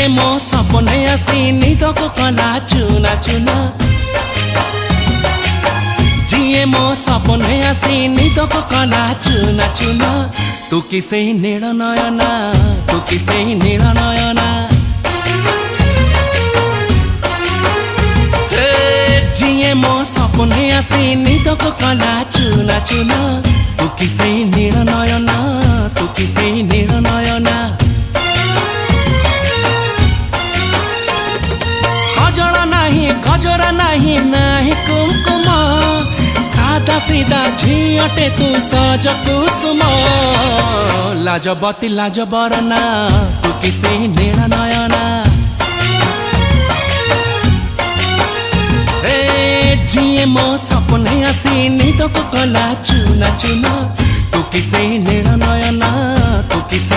जिए मो सपने आसी निदक कला चुना चुना जिए मो सपने आसी निदक कला चुना चुना तू किसे नील नयना तू किसे नील नयना जिए मो सपने आसी निदक कला चुना चुना तू किसे नील नयना तू किसे नील नयना गजरा नहीं नाही कुमकुम सादा सीधा झीटे तू सज कुसुम लाजबती लाज बरना तू किसे नील नयना जिए मो सपने आसी निदक कला चुना चुना तू किसे नील नयना तू किसे